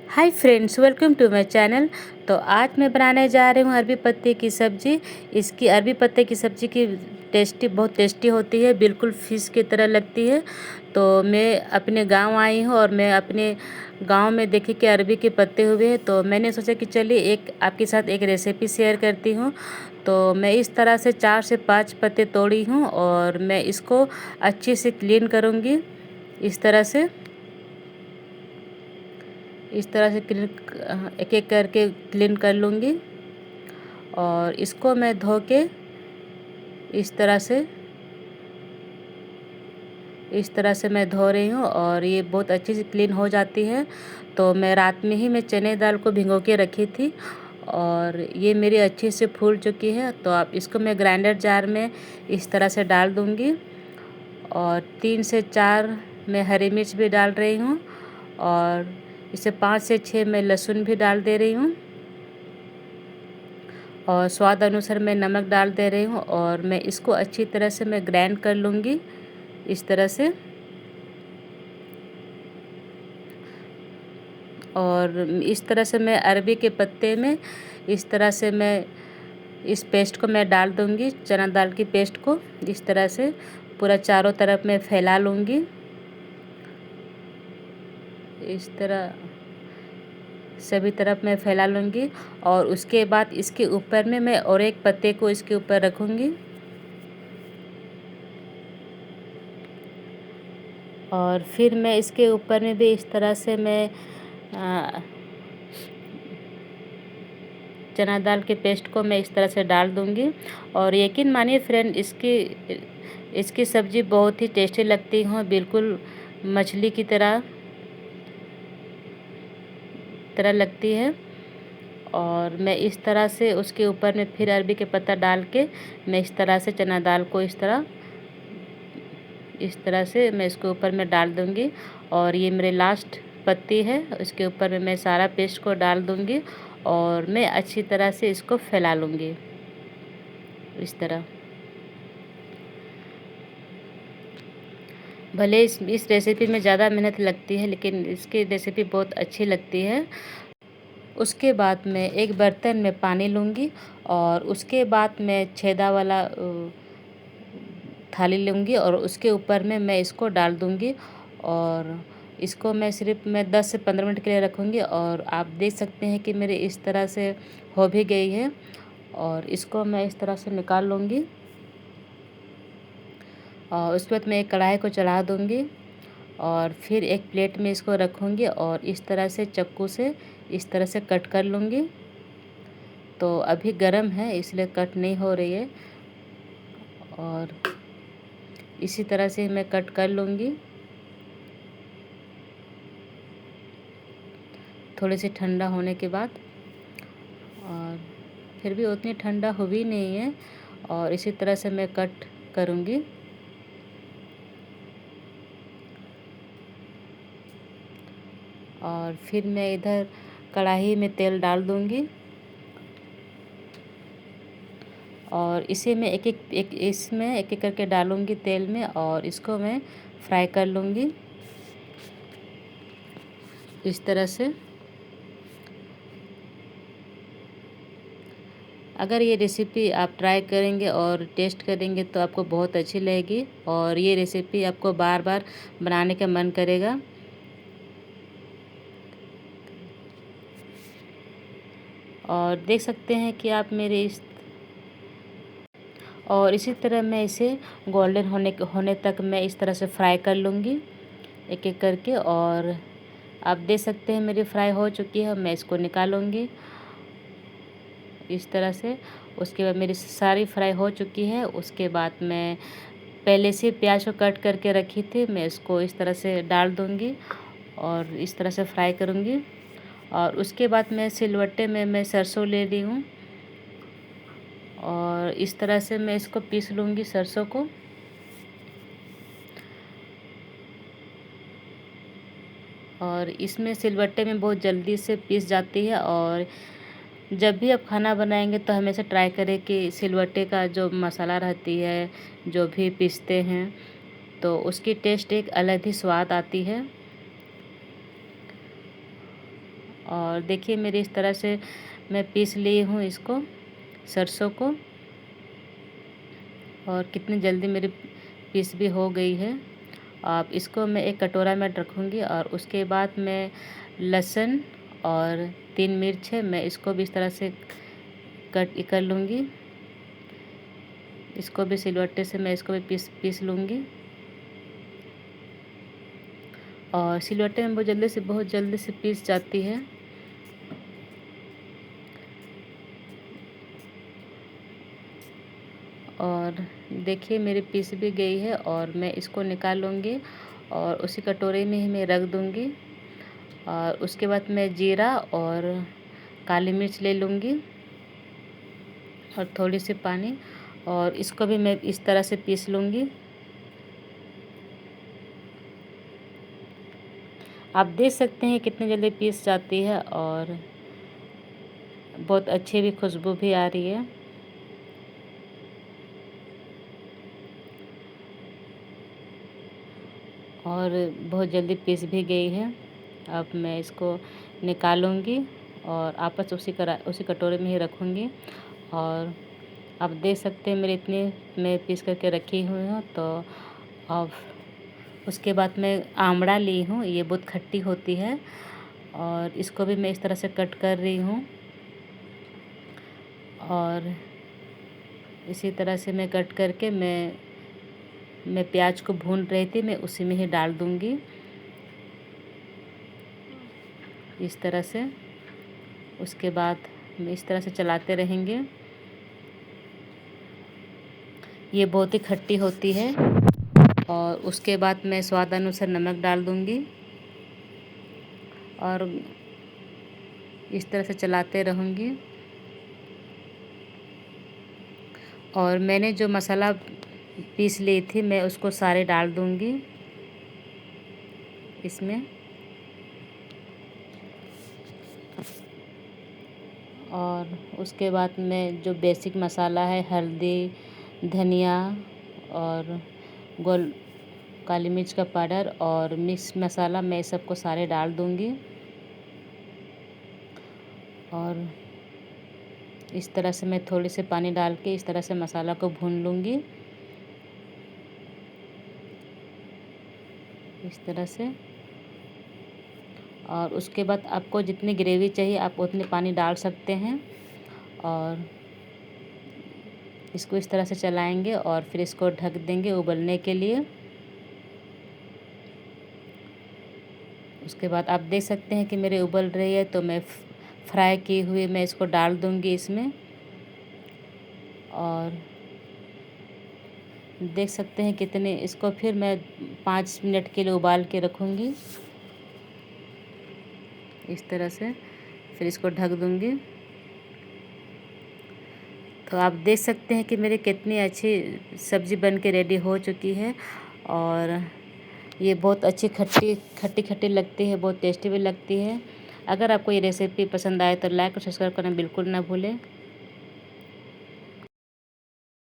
Hi friends, welcome to my channel. तो आज मैं बनाने जा रही हूँ अरबी पत्ते की सब्ज़ी। इसकी अरबी पत्ते की सब्ज़ी की बहुत टेस्टी होती है, बिल्कुल फ़िश की तरह लगती है। तो मैं अपने गांव आई हूँ और मैं अपने गांव में देखी कि अरबी के पत्ते हुए हैं, तो मैंने सोचा कि चलिए एक आपके साथ एक रेसिपी शेयर करती हूँ। तो मैं इस तरह से 4 से 5 पत्ते तोड़ी हूँ और मैं इसको अच्छे से क्लीन करूँगी। इस तरह से एक एक करके क्लीन कर लूँगी और इसको मैं धो के इस तरह से मैं धो रही हूँ और ये बहुत अच्छे से क्लीन हो जाती है। तो मैं रात में ही चने दाल को भिगो के रखी थी और ये मेरी अच्छे से फूल चुकी है। तो अब इसको मैं ग्राइंडर जार में इस तरह से डाल दूँगी और 3 से 4 मैं हरी मिर्च भी डाल रही हूँ और इसे 5 से 6 मैं लहसुन भी डाल दे रही हूँ और स्वाद अनुसार मैं नमक डाल दे रही हूँ और मैं इसको अच्छी तरह से मैं ग्राइंड कर लूँगी इस तरह से। और इस तरह से मैं अरबी के पत्ते में इस तरह से मैं इस पेस्ट को मैं डाल दूँगी, चना दाल की पेस्ट को इस तरह से पूरा चारों तरफ मैं फैला लूँगी। इस तरह सभी तरफ मैं फैला लूँगी और उसके बाद इसके ऊपर में मैं और एक पत्ते को इसके ऊपर रखूँगी और फिर मैं इसके ऊपर में भी इस तरह से मैं चना दाल के पेस्ट को मैं इस तरह से डाल दूँगी। और यकीन मानिए फ्रेंड, इसकी सब्ज़ी बहुत ही टेस्टी लगती है, बिल्कुल मछली की तरह लगती है। और मैं इस तरह से उसके ऊपर में फिर अरबी के पत्ता डाल के मैं इस तरह से चना दाल को इस तरह से मैं इसके ऊपर में डाल दूँगी और ये मेरे लास्ट पत्ती है, उसके ऊपर में मैं सारा पेस्ट को डाल दूँगी और मैं अच्छी तरह से इसको फैला लूँगी इस तरह। भले इस रेसिपी में ज़्यादा मेहनत लगती है, लेकिन इसकी रेसिपी बहुत अच्छी लगती है। उसके बाद मैं एक बर्तन में पानी लूँगी और उसके बाद मैं छेदा वाला थाली लूँगी और उसके ऊपर में मैं इसको डाल दूँगी और इसको मैं 10 से 15 मिनट के लिए रखूँगी। और आप देख सकते हैं कि मेरे इस तरह से हो भी गई है और इसको मैं इस तरह से निकाल लूँगी और उसके बाद मैं एक कढ़ाई को चढ़ा दूँगी और फिर एक प्लेट में इसको रखूँगी और इस तरह से चाकू से इस तरह से कट कर लूँगी। तो अभी गरम है इसलिए कट नहीं हो रही है और इसी तरह से मैं कट कर लूँगी। थोड़ी सी ठंडा होने के बाद, और फिर भी उतनी ठंडा हो भी नहीं है और इसी तरह से मैं कट करूँगी। और फिर मैं इधर कढ़ाई में तेल डाल दूँगी और इसे मैं एक एक करके डालूँगी तेल में और इसको मैं फ्राई कर लूँगी इस तरह से। अगर ये रेसिपी आप ट्राई करेंगे और टेस्ट करेंगे तो आपको बहुत अच्छी लगेगी और ये रेसिपी आपको बार बार बनाने का मन करेगा। और देख सकते हैं कि आप मेरे और इसी तरह मैं इसे गोल्डन होने तक मैं इस तरह से फ्राई कर लूँगी एक एक करके। और आप देख सकते हैं मेरी फ्राई हो चुकी है, मैं इसको निकालूँगी इस तरह से। उसके बाद मेरी सारी फ्राई हो चुकी है। उसके बाद मैं पहले से प्याज को कट करके रखी थी, मैं इसको इस तरह से डाल दूँगी और इस तरह से फ्राई करूँगी। और उसके बाद मैं सिलवट्टे में मैं सरसों ले ली हूँ और इस तरह से मैं इसको पीस लूँगी सरसों को। और इसमें सिलबट्टे में बहुत जल्दी से पीस जाती है। और जब भी आप खाना बनाएंगे तो हमेशा ट्राई करें कि सिलबट्टे का जो मसाला रहती है, जो भी पीसते हैं, तो उसकी टेस्ट एक अलग ही स्वाद आती है। और देखिए मेरी इस तरह से मैं पीस ली हूँ इसको, सरसों को, और कितनी जल्दी मेरी पीस भी हो गई है। अब इसको मैं एक कटोरा में रखूँगी और उसके बाद मैं लहसुन और 3 मिर्च है, मैं इसको भी इस तरह से कट कर लूँगी। इसको भी सिलवट्टे से मैं इसको भी पीस लूँगी। और सिलवट्टे में बहुत जल्दी से पीस जाती है। और देखिए मेरी पीस भी गई है और मैं इसको निकाल लूँगी और उसी कटोरे में ही मैं रख दूँगी। और उसके बाद मैं जीरा और काली मिर्च ले लूँगी और थोड़ी सी पानी, और इसको भी मैं इस तरह से पीस लूँगी। आप देख सकते हैं कितनी जल्दी पीस जाती है और बहुत अच्छी भी खुशबू भी आ रही है। और बहुत जल्दी पीस भी गई है। अब मैं इसको निकालूंगी और आपस उसी कटोरे में ही रखूँगी। और आप देख सकते हैं मेरे इतने मैं पीस करके रखी हुई हूँ। तो अब उसके बाद मैं आमड़ा ली हूँ, ये बहुत खट्टी होती है और इसको भी मैं इस तरह से कट कर रही हूँ। और इसी तरह से मैं कट करके मैं प्याज को भून रही थी, मैं उसी में ही डाल दूँगी इस तरह से। उसके बाद मैं इस तरह से चलाते रहेंगे। ये बहुत ही खट्टी होती है। और उसके बाद मैं स्वाद अनुसार नमक डाल दूँगी और इस तरह से चलाते रहूँगी। और मैंने जो मसाला पीस ली थी मैं उसको सारे डाल दूँगी इसमें। और उसके बाद में जो बेसिक मसाला है, हल्दी, धनिया और काली मिर्च का पाउडर और मिक्स मसाला, मैं सबको सारे डाल दूँगी। और इस तरह से मैं थोड़ी से पानी डाल के इस तरह से मसाला को भून लूँगी इस तरह से। और उसके बाद आपको जितनी ग्रेवी चाहिए आप उतनी पानी डाल सकते हैं। और इसको इस तरह से चलाएंगे और फिर इसको ढक देंगे उबलने के लिए। उसके बाद आप देख सकते हैं कि मेरे उबल रही है, तो मैं फ्राई की हुई मैं इसको डाल दूँगी इसमें। और देख सकते हैं कितने, इसको फिर मैं 5 मिनट के लिए उबाल के रखूँगी इस तरह से, फिर इसको ढक दूँगी। तो आप देख सकते हैं कि मेरी कितनी अच्छी सब्ज़ी बन के रेडी हो चुकी है। और ये बहुत अच्छी खट्टी लगती है, बहुत टेस्टी भी लगती है। अगर आपको ये रेसिपी पसंद आए तो लाइक और सब्सक्राइब करना बिल्कुल ना भूलें।